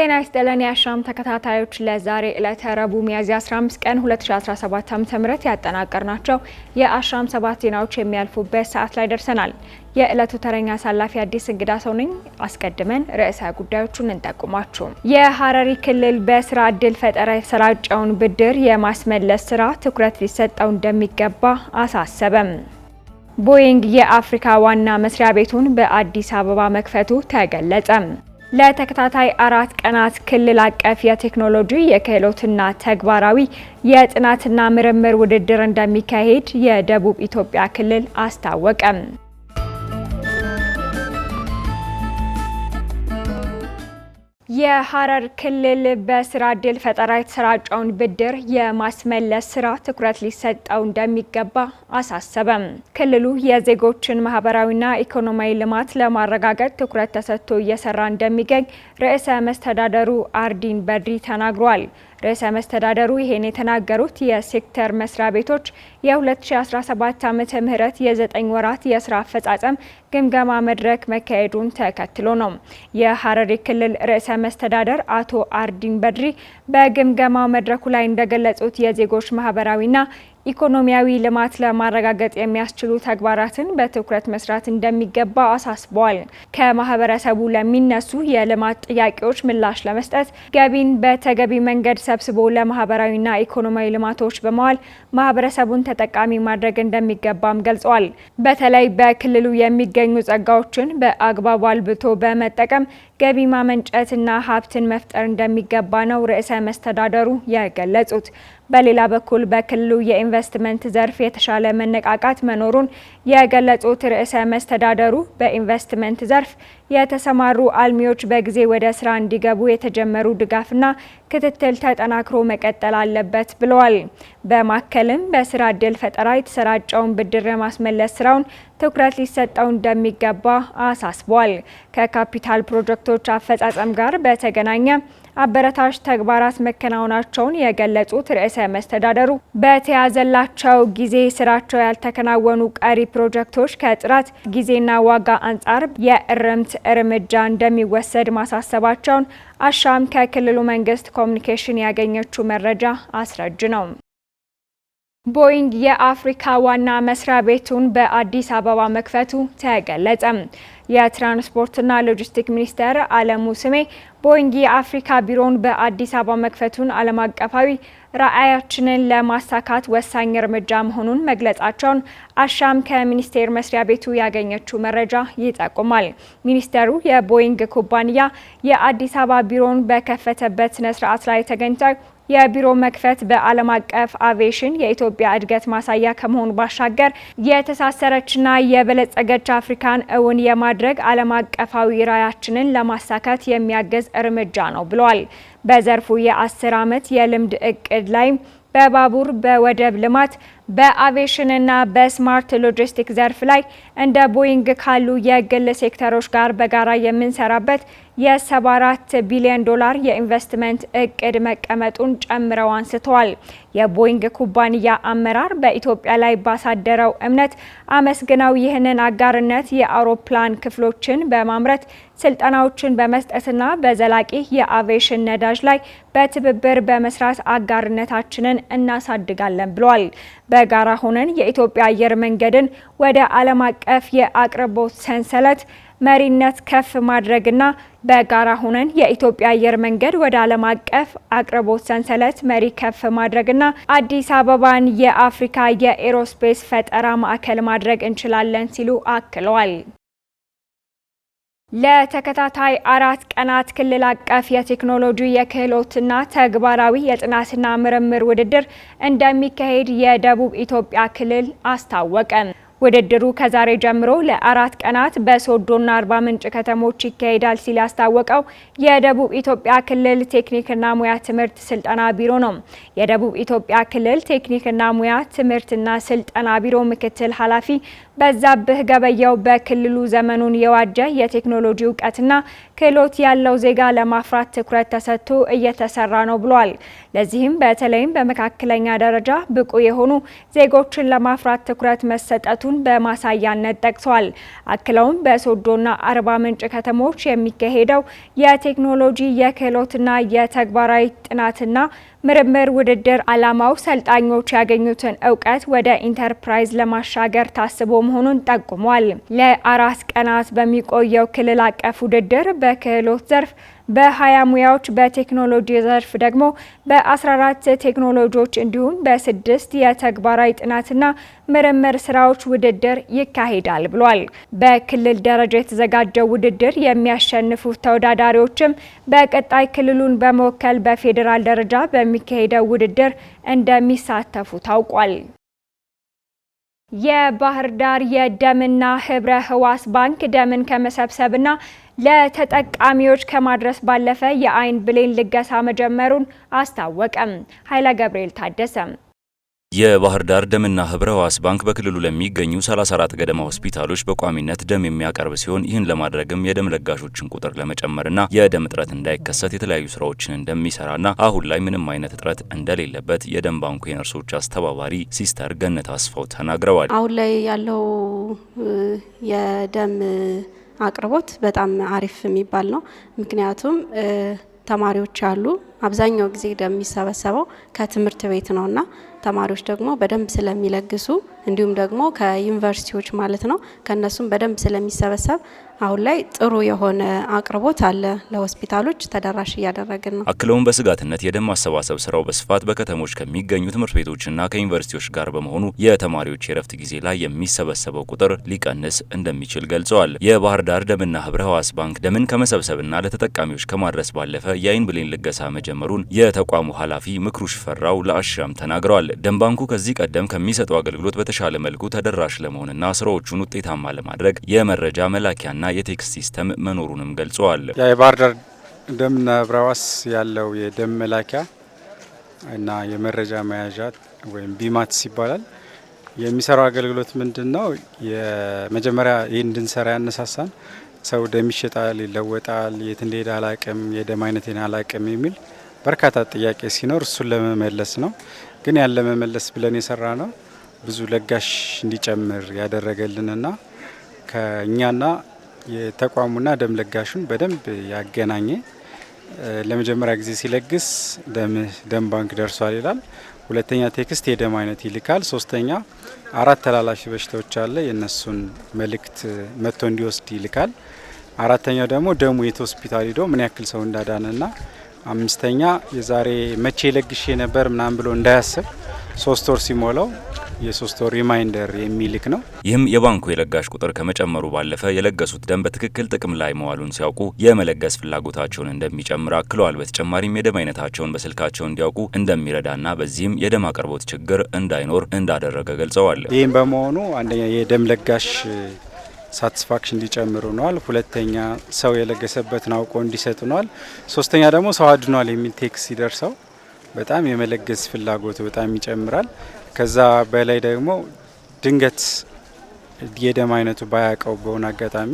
ጤና ይስጥልን የአሻም ተከታታዮች ለዛሬ ዕለተ ረቡዕ ሚያዝያ 15 ቀን 2017 ዓ.ም ያጠናቀርናቸው የአሻም 7 ዜናዎች የሚያልፉበት ሰዓት ላይ ደርሰናል። የዕለቱ ተረኛ አሳላፊ አዲስ እንግዳ ሰው ነኝ። አስቀድመን ርዕሰ ጉዳዮቹን እንጠቁማችሁ። የሐረሪ ክልል በስራ ዕድል ፈጠራ የተሰራጨውን ብድር የማስመለስ ስራ ትኩረት ሊሰጠው እንደሚገባ አሳሰበም። ቦይንግ የአፍሪካ ዋና መስሪያ ቤቱን በአዲስ አበባ መክፈቱ ተገለጸ። ለተከታታይ 4 ቀናት ክልል አቀፍ የቴክኖሎጂ የክህሎትና ተግባራዊ የጥናትና ምርምር ውድድር እንደሚካሄድ የደቡብ ኢትዮጵያ ክልል አስታወቀ። የሐረር ክልል በስራ ዕድል ፈጠራ የተሰራጨውን ብድር የማስመለስ ስራ ትኩረት ሊሰጠው እንደሚገባ አሳሰበም። ክልሉ የዜጎችን ማህበራዊና ኢኮኖሚያዊ ልማት ለማረጋገጥ ትኩረት ተሰጥቶ እየሰራ እንደሚገኝ ርዕሰ መስተዳደሩ አርዲን በድሪ ተናግሯል። ርዕሰ መስተዳደሩ ይሄን የተናገሩት የሴክተር መስሪያ ቤቶች የ2017 ዓመተ ምህረት የ9 ወራት የስራ አፈጻጸም ግምገማ መድረክ መካሄዱን ተከትሎ ነው። የሐረሪ ክልል ርዕሰ መስተዳደር አቶ አርዲን በድሪ በግምገማው መድረኩ ላይ እንደገለጹት የዜጎች ማህበራዊና ኢኮኖሚያዊ ልማት ለማረጋገጥ የሚያስችሉ ተግባራትን በትኩረት መስራት እንደሚገባ አሳስበዋል። ከማህበረሰቡ ለሚነሱ የልማት ጥያቄዎች ምላሽ ለመስጠት ገቢን በተገቢ መንገድ ሰብስቦ ለማህበራዊና ኢኮኖሚያዊ ልማቶች በመዋል ማህበረሰቡን ተጠቃሚ ማድረግ እንደሚገባም ገልጸዋል። በተለይ በክልሉ የሚገኙ ጸጋዎችን በአግባቡ አልብቶ በመጠቀም ገቢ ማመንጨትና ሀብትን መፍጠር እንደሚገባ ነው ርዕሰ መስተዳደሩ የገለጹት። በሌላ በኩል በክልሉ የኢንቨስትመንት ዘርፍ የተሻለ መነቃቃት መኖሩን የገለጹት ርዕሰ መስተዳደሩ በኢንቨስትመንት ዘርፍ የተሰማሩ አልሚዎች በጊዜ ወደ ስራ እንዲገቡ የተጀመሩ ድጋፍና ክትትል ተጠናክሮ መቀጠል አለበት ብለዋል። በማከልም በስራ ዕድል ፈጠራ የተሰራጨውን ብድር የማስመለስ ስራውን ትኩረት ሊሰጠው እንደሚገባ አሳስቧል። ከካፒታል ፕሮጀክቶች አፈጻጸም ጋር በተገናኘ አበረታች ተግባራት መከናወናቸውን የገለጹት ርዕሰ መስተዳደሩ በተያዘላቸው ጊዜ ስራቸው ያልተከናወኑ ቀሪ ፕሮጀክቶች ከጥራት ጊዜና ዋጋ አንጻር የእርምት እርምጃ እንደሚወሰድ ማሳሰባቸውን አሻም ከክልሉ መንግስት ኮሚኒኬሽን ያገኘችው መረጃ አስረጅ ነው። ቦይንግ የአፍሪካ ዋና መስሪያ ቤቱን በአዲስ አበባ መክፈቱ ተገለጸ። የትራንስፖርትና ሎጂስቲክ ሚኒስተር አለሙ ስሜ ቦይንግ የአፍሪካ ቢሮውን በአዲስ አበባ መክፈቱን ዓለም አቀፋዊ ራዕያችንን ለማሳካት ወሳኝ እርምጃ መሆኑን መግለጻቸውን አሻም ከሚኒስቴር መስሪያ ቤቱ ያገኘችው መረጃ ይጠቁማል። ሚኒስተሩ የቦይንግ ኩባንያ የአዲስ አበባ ቢሮውን በከፈተበት ስነ ስርዓት ላይ ተገኝተው የቢሮ መክፈት በዓለም አቀፍ አቪዬሽን የኢትዮጵያ እድገት ማሳያ ከመሆኑ ባሻገር የተሳሰረችና የበለጸገች አፍሪካን እውን የማድረግ ዓለም አቀፋዊ ራዕያችንን ለማሳካት የሚያግዝ እርምጃ ነው ብለዋል። በዘርፉ የ10 ዓመት የልምድ እቅድ ላይ በባቡር፣ በወደብ ልማት፣ በአቪዬሽንና በስማርት ሎጂስቲክ ዘርፍ ላይ እንደ ቦይንግ ካሉ የግል ሴክተሮች ጋር በጋራ የምንሰራበት የ74 ቢሊዮን ዶላር የኢንቨስትመንት እቅድ መቀመጡን ጨምረው አንስተዋል። የቦይንግ ኩባንያ አመራር በኢትዮጵያ ላይ ባሳደረው እምነት አመስግነው ይህንን አጋርነት የአውሮፕላን ክፍሎችን በማምረት ስልጠናዎችን በመስጠትና በዘላቂ የአቪዬሽን ነዳጅ ላይ በትብብር በመስራት አጋርነታችንን እናሳድጋለን ብለዋል። በጋራ ሆነን የኢትዮጵያ አየር መንገድን ወደ ዓለም አቀፍ የአቅርቦት ሰንሰለት መሪነት ከፍ ማድረግና በጋራ ሆነን የኢትዮጵያ አየር መንገድ ወደ ዓለም አቀፍ አቅርቦት ሰንሰለት መሪ ከፍ ማድረግና አዲስ አበባን የአፍሪካ የኤሮስፔስ ፈጠራ ማዕከል ማድረግ እንችላለን ሲሉ አክለዋል። ለተከታታይ 4 ቀናት ክልል አቀፍ የቴክኖሎጂ የክህሎትና ተግባራዊ የጥናትና ምርምር ውድድር እንደሚካሄድ የደቡብ ኢትዮጵያ ክልል አስታወቀ። ውድድሩ ከዛሬ ጀምሮ ለ4 ቀናት በሶዶና አርባ ምንጭ ከተሞች ይካሄዳል ሲል ያስታወቀው የደቡብ ኢትዮጵያ ክልል ቴክኒክና ሙያ ትምህርት ስልጠና ቢሮ ነው። የደቡብ ኢትዮጵያ ክልል ቴክኒክና ሙያ ትምህርትና ስልጠና ቢሮ ምክትል ኃላፊ በዛብህ ገበየው በክልሉ ዘመኑን የዋጀ የቴክኖሎጂ እውቀትና ክህሎት ያለው ዜጋ ለማፍራት ትኩረት ተሰጥቶ እየተሰራ ነው ብሏል። ለዚህም በተለይም በመካከለኛ ደረጃ ብቁ የሆኑ ዜጎችን ለማፍራት ትኩረት መሰጠቱ መሰጠቱን በማሳያነት ጠቅሰዋል። አክለውም በሶዶና አርባ ምንጭ ከተሞች የሚካሄደው የቴክኖሎጂ የክህሎትና የተግባራዊ ጥናትና ምርምር ውድድር ዓላማው ሰልጣኞች ያገኙትን እውቀት ወደ ኢንተርፕራይዝ ለማሻገር ታስቦ መሆኑን ጠቁሟል። ለ4 ቀናት በሚቆየው ክልል አቀፍ ውድድር በክህሎት ዘርፍ በ20 ሙያዎች በቴክኖሎጂ ዘርፍ ደግሞ በ14 ቴክኖሎጂዎች እንዲሁም በ6 የተግባራዊ ጥናትና ምርምር ስራዎች ውድድር ይካሄዳል ብሏል። በክልል ደረጃ የተዘጋጀው ውድድር የሚያሸንፉት ተወዳዳሪዎችም በቀጣይ ክልሉን በመወከል በፌዴራል ደረጃ በሚካሄደው ውድድር እንደሚሳተፉ ታውቋል። የባህር ዳር የደምና ህብረ ህዋስ ባንክ ደምን ከመሰብሰብና ለተጠቃሚዎች ከማድረስ ባለፈ የአይን ብሌን ልገሳ መጀመሩን አስታወቀም። ኃይለ ገብርኤል ታደሰ። የባህር ዳር ደምና ህብረ ህዋስ ባንክ በክልሉ ለሚገኙ 34 ገደማ ሆስፒታሎች በቋሚነት ደም የሚያቀርብ ሲሆን ይህን ለማድረግም የደም ለጋሾችን ቁጥር ለመጨመርና የደም እጥረት እንዳይከሰት የተለያዩ ስራዎችን እንደሚሰራና አሁን ላይ ምንም አይነት እጥረት እንደሌለበት የደም ባንኩ የነርሶች አስተባባሪ ሲስተር ገነት አስፋው ተናግረዋል። አሁን ላይ ያለው የደም አቅርቦት በጣም አሪፍ የሚባል ነው። ምክንያቱም ተማሪዎች አሉ። አብዛኛው ጊዜ ደም የሚሰበሰበው ከትምህርት ቤት ነውና ተማሪዎች ደግሞ በደንብ ስለሚለግሱ እንዲሁም ደግሞ ከዩኒቨርሲቲዎች ማለት ነው ከነሱም በደንብ ስለሚሰበሰብ አሁን ላይ ጥሩ የሆነ አቅርቦት አለ። ለሆስፒታሎች ተደራሽ እያደረግን ነው። አክለውም በስጋትነት የደም ማሰባሰብ ስራው በስፋት በከተሞች ከሚገኙ ትምህርት ቤቶችና ከዩኒቨርሲቲዎች ጋር በመሆኑ የተማሪዎች የረፍት ጊዜ ላይ የሚሰበሰበው ቁጥር ሊቀንስ እንደሚችል ገልጸዋል። የባህር ዳር ደምና ህብረ ህዋስ ባንክ ደምን ከመሰብሰብና ለተጠቃሚዎች ከማድረስ ባለፈ የአይን ብሌን ልገሳ መጀመሩን የተቋሙ ኃላፊ ምክሩ ሽፈራው ለአሻም ተናግረዋል። ደም ባንኩ ከዚህ ቀደም ከሚሰጠው አገልግሎት በተሻለ መልኩ ተደራሽ ለመሆንና ስራዎቹን ውጤታማ ለማድረግ የመረጃ መላኪያና የቴክስት ሲስተም መኖሩንም ገልጸዋል። የባህር ዳር ደምና ህብረ ህዋስ ያለው የደም መላኪያ እና የመረጃ መያዣ ወይም ቢማትስ ይባላል። የሚሰራው አገልግሎት ምንድነው? የመጀመሪያ ይህን እንድንሰራ ያነሳሳን ሰው ደም ይሸጣል፣ ይለወጣል፣ የት እንደሄደ አላቅም፣ የደም አይነቴን አላቅም የሚል በርካታ ጥያቄ ሲኖር እሱን ለመመለስ ነው። ግን ያን ለመመለስ ብለን የሰራ ነው ብዙ ለጋሽ እንዲጨምር ያደረገልንና ከእኛና የተቋሙና ደም ለጋሹን በደንብ ያገናኘ ለመጀመሪያ ጊዜ ሲለግስ ደም ባንክ ደርሷል ይላል። ሁለተኛ ቴክስት የደም አይነት ይልካል። ሶስተኛ 4 ተላላፊ በሽታዎች አለ የነሱን መልእክት መጥቶ እንዲወስድ ይልካል። አራተኛው ደግሞ ደሙ የት ሆስፒታል ሄዶ ምን ያክል ሰው እንዳዳነና አምስተኛ የዛሬ መቼ ለግሼ ነበር ምናምን ብሎ እንዳያስብ 3 ወር ሲሞላው የ3 ወር ሪማይንደር የሚልክ ነው። ይህም የባንኩ የለጋሽ ቁጥር ከመጨመሩ ባለፈ የለገሱት ደም በትክክል ጥቅም ላይ መዋሉን ሲያውቁ የመለገስ ፍላጎታቸውን እንደሚጨምር አክለዋል። በተጨማሪም የደም አይነታቸውን በስልካቸው እንዲያውቁ እንደሚረዳና በዚህም የደም አቅርቦት ችግር እንዳይኖር እንዳደረገ ገልጸዋል። ይህም በመሆኑ አንደኛ የደም ለጋሽ ሳቲስፋክሽን እንዲጨምሩ ነዋል። ሁለተኛ ሰው የለገሰበትን አውቆ እንዲሰጥ ነዋል። ሶስተኛ ደግሞ ሰው አድኗል የሚል ቴክስት ሲደርሰው በጣም የመለገስ ፍላጎቱ በጣም ይጨምራል። ከዛ በላይ ደግሞ ድንገት የደም አይነቱ ባያውቀው በሆነ አጋጣሚ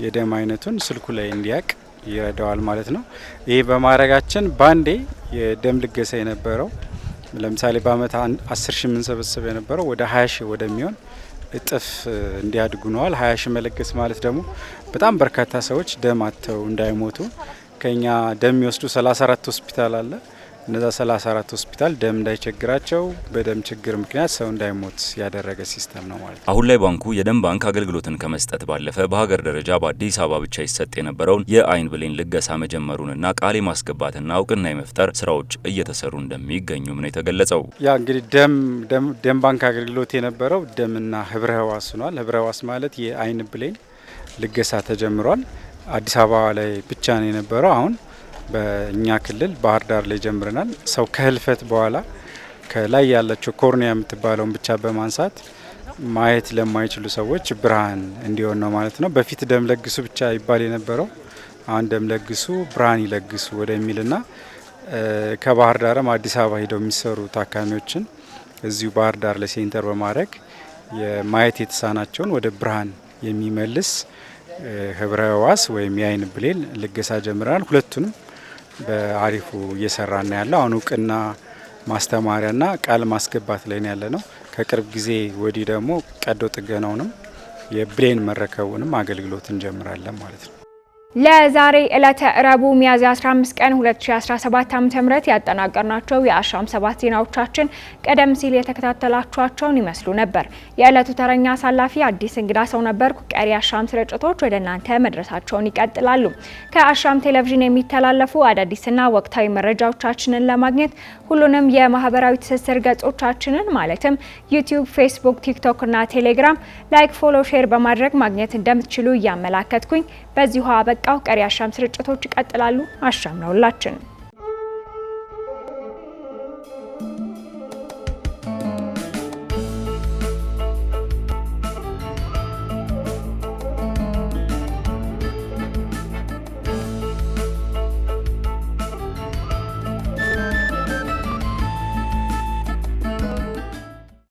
የደም አይነቱን ስልኩ ላይ እንዲያቅ ይረዳዋል ማለት ነው። ይሄ በማድረጋችን ባንዴ የደም ልገሳ የነበረው ለምሳሌ በአመት 10 ሺህ የምንሰበስብ የነበረው ወደ 20 ሺህ ወደሚሆን እጥፍ እንዲያድጉ ነዋል። 20 ሺህ መለገስ ማለት ደግሞ በጣም በርካታ ሰዎች ደም አጥተው እንዳይሞቱ ከኛ ደም የሚወስዱ 34 ሆስፒታል አለ። እነዛ 34 ሆስፒታል ደም እንዳይቸግራቸው በደም ችግር ምክንያት ሰው እንዳይሞት ያደረገ ሲስተም ነው ማለት ነው። አሁን ላይ ባንኩ የደም ባንክ አገልግሎትን ከመስጠት ባለፈ በሀገር ደረጃ በአዲስ አበባ ብቻ ይሰጥ የነበረውን የአይን ብሌን ልገሳ መጀመሩንና ቃል የማስገባትና እውቅና የመፍጠር ስራዎች እየተሰሩ እንደሚገኙም ነው የተገለጸው። ያ እንግዲህ ደም ባንክ አገልግሎት የነበረው ደምና ህብረ ህዋስ ሆኗል። ህብረ ህዋስ ማለት የአይን ብሌን ልገሳ ተጀምሯል። አዲስ አበባ ላይ ብቻ ነው የነበረው። አሁን በእኛ ክልል ባህር ዳር ላይ ጀምረናል። ሰው ከህልፈት በኋላ ከላይ ያለችው ኮርኒያ የምትባለውን ብቻ በማንሳት ማየት ለማይችሉ ሰዎች ብርሃን እንዲሆን ነው ማለት ነው። በፊት ደም ለግሱ ብቻ ይባል የነበረው አሁን ደም ለግሱ ብርሃን ይለግሱ ወደሚልና ከባህር ዳርም አዲስ አበባ ሄደው የሚሰሩ ታካሚዎችን እዚሁ ባህር ዳር ላይ ሴንተር በማድረግ የማየት የተሳናቸውን ወደ ብርሃን የሚመልስ ህብረ ህዋስ ወይም የአይን ብሌን ልገሳ ጀምረናል። ሁለቱንም በአሪፉ እየሰራና ያለው አሁን እውቅና ማስተማሪያና ቃል ማስገባት ላይ ነው ያለ ነው። ከቅርብ ጊዜ ወዲህ ደግሞ ቀዶ ጥገናውንም የብሬን መረከቡንም አገልግሎት እንጀምራለን ማለት ነው። ለዛሬ ዕለተ ረቡዕ ሚያዝያ 15 ቀን 2017 ዓ.ም ያጠናቀርናቸው የአሻም 7 ዜናዎቻችን ቀደም ሲል የተከታተላችኋቸውን ይመስሉ ነበር። የዕለቱ ተረኛ አሳላፊ አዲስ እንግዳ ሰው ነበርኩ። ቀሪ አሻም ስርጭቶች ወደ እናንተ መድረሳቸውን ይቀጥላሉ። ከአሻም ቴሌቪዥን የሚተላለፉ አዳዲስና ወቅታዊ መረጃዎቻችንን ለማግኘት ሁሉንም የማህበራዊ ትስስር ገጾቻችንን ማለትም ዩቲዩብ፣ ፌስቡክ፣ ቲክቶክ እና ቴሌግራም ላይክ፣ ፎሎ፣ ሼር በማድረግ ማግኘት እንደምትችሉ እያመላከትኩኝ በዚሁ አበቃው። ቀሪ አሻም ስርጭቶች ይቀጥላሉ። አሻም ነው ሁላችን።